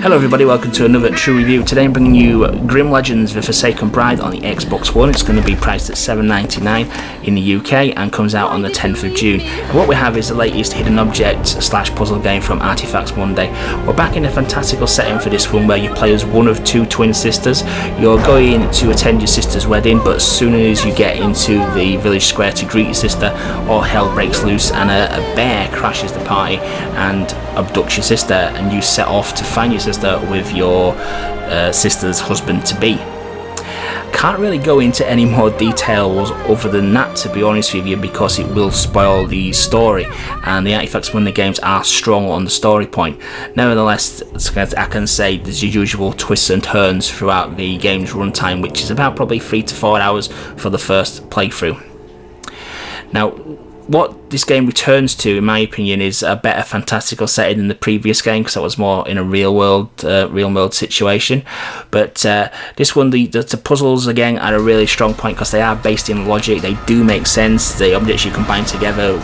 Hello everybody, welcome to another True Review. Today I'm bringing you Grim Legends: The Forsaken Bride on the Xbox One. It's going to be priced at $7.99 in the UK and comes out on the 10th of June. And what we have is the latest hidden object / puzzle game from Artifacts Monday. We're back in a fantastical setting for this one where you play as one of two twin sisters. You're going to attend your sister's wedding, but as soon as you get into the village square to greet your sister, all hell breaks loose and a bear crashes the party and abducts your sister, and you set off to find your sister with your sister's husband-to-be. Can't really go into any more details other than that, to be honest with you, because it will spoil the story, and the Artifacts Monday games are strong on the story point. Nevertheless, I can say there's your usual twists and turns throughout the game's runtime, which is about probably 3 to 4 hours for the first playthrough. Now, what this game returns to, in my opinion, is a better fantastical setting than the previous game, because that was more in a real world situation. But this one, the puzzles again are a really strong point because they are based in logic. They do make sense. The objects you combine together,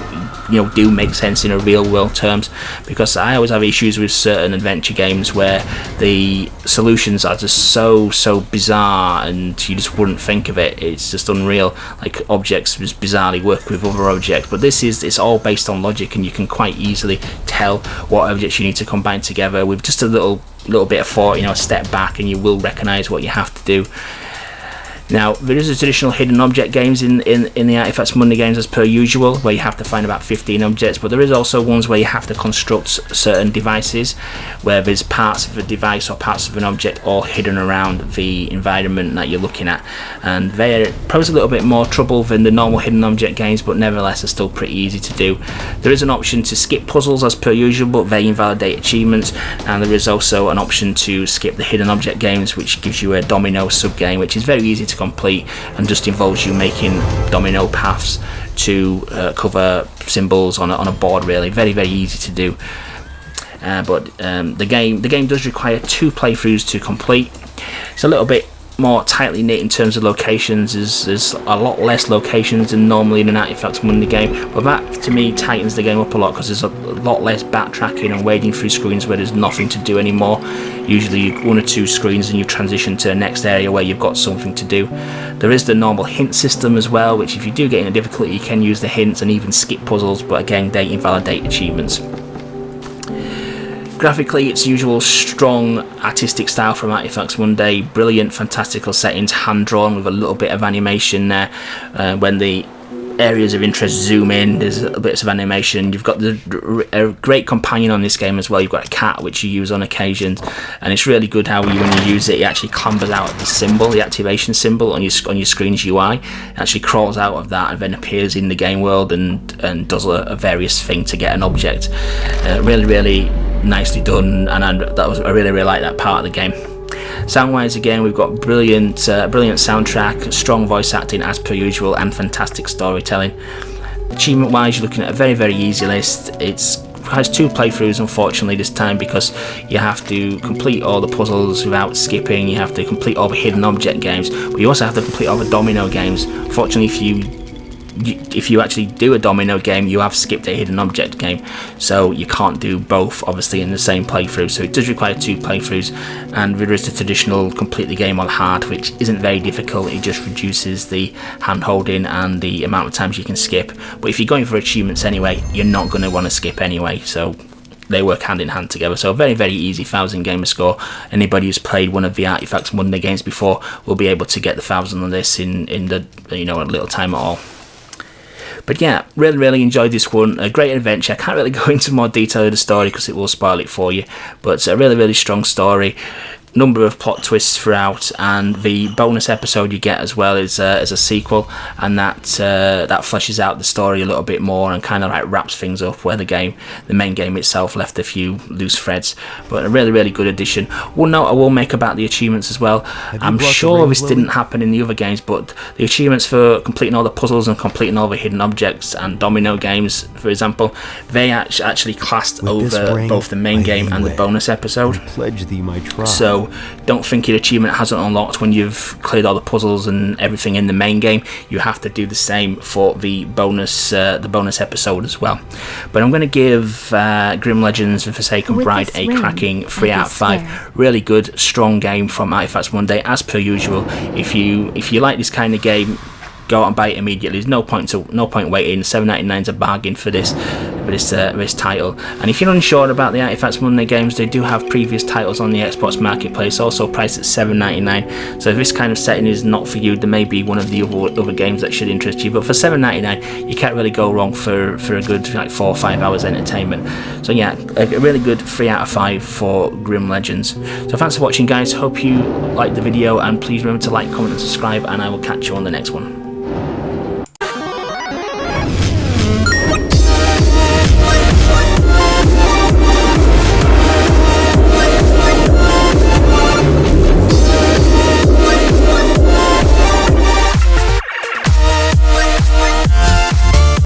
do make sense in a real world terms, because I always have issues with certain adventure games where the solutions are just so bizarre and you just wouldn't think of it. It's just unreal, like objects just bizarrely work with other objects, but it's all based on logic, and you can quite easily tell what objects you need to combine together with just a little bit of thought, a step back, and you will recognize what you have to do. Now, there is a traditional hidden object games in the Artifacts Monday games as per usual, where you have to find about 15 objects, but there is also ones where you have to construct certain devices, where there's parts of a device or parts of an object all hidden around the environment that you're looking at, and they pose a little bit more trouble than the normal hidden object games, but nevertheless are still pretty easy to do. There is an option to skip puzzles as per usual, but they invalidate achievements, and there is also an option to skip the hidden object games, which gives you a domino sub-game, which is very easy to complete and just involves you making domino paths to cover symbols on a board. Really very easy to do, but the game does require 2 playthroughs to complete. It's a little bit more tightly knit in terms of locations. There's a lot less locations than normally in an Artifacts Monday game, but that to me tightens the game up a lot, because there's a lot less backtracking and wading through screens where there's nothing to do anymore. Usually 1 or 2 screens and you transition to the next area where you've got something to do. There is the normal hint system as well, which if you do get in a difficulty you can use the hints and even skip puzzles, but again they invalidate achievements. Graphically, it's usual strong artistic style from Artifacts Monday, brilliant fantastical settings, hand drawn with a little bit of animation there. When the areas of interest zoom in, there's a bit of animation. You've got a great companion on this game as well. You've got a cat which you use on occasions, and it's really good how when you use it, it actually clambers out the symbol, the activation symbol on your screen's UI. It actually crawls out of that and then appears in the game world and does a various thing to get an object. Really nicely done, and I really like that part of the game. Sound wise, again, we've got brilliant soundtrack, strong voice acting as per usual, and fantastic storytelling. Achievement wise, you're looking at a very easy list. It has 2 playthroughs unfortunately this time, because you have to complete all the puzzles without skipping. You have to complete all the hidden object games, but you also have to complete all the domino games. Fortunately, if you actually do a domino game, you have skipped a hidden object game, so you can't do both obviously in the same playthrough, so it does require 2 playthroughs. And there is the traditional complete the game on hard, which isn't very difficult. It just reduces the hand holding and the amount of times you can skip, but if you're going for achievements anyway, you're not going to want to skip anyway, so they work hand in hand together. So a very easy 1000 gamer score. Anybody who's played one of the Artifacts Monday games before will be able to get the 1000 on this in the a little time at all. But yeah, really enjoyed this one. A great adventure. I can't really go into more detail of the story because it will spoil it for you, but it's a really strong story. Number of plot twists throughout, and the bonus episode you get as well is a sequel, and that fleshes out the story a little bit more and kind of like wraps things up where the main game itself left a few loose threads. But a really good addition. One note I will make about the achievements as well. I'm sure this didn't happen in the other games, but the achievements for completing all the puzzles and completing all the hidden objects and domino games, for example, they actually classed over both the main game and the bonus episode. Pledge thee my trust. So So don't think your achievement hasn't unlocked when you've cleared all the puzzles and everything in the main game. You have to do the same for the bonus episode as well. But I'm going to give Grim Legends: The Forsaken Bride a cracking 3 out of 5. Really good, strong game from Artifacts Monday, as per usual. If you like this kind of game, go out and buy it immediately. There's no point waiting. $7.99 is a bargain for this title. And if you're unsure about the Artifacts Monday games, they do have previous titles on the Xbox Marketplace, also priced at $7.99. So if this kind of setting is not for you, there may be one of the other games that should interest you. But for $7.99, you can't really go wrong for a good 4 or 5 hours entertainment. So yeah, a really good 3 out of 5 for Grim Legends. So thanks for watching, guys. Hope you liked the video, and please remember to like, comment and subscribe, and I will catch you on the next one.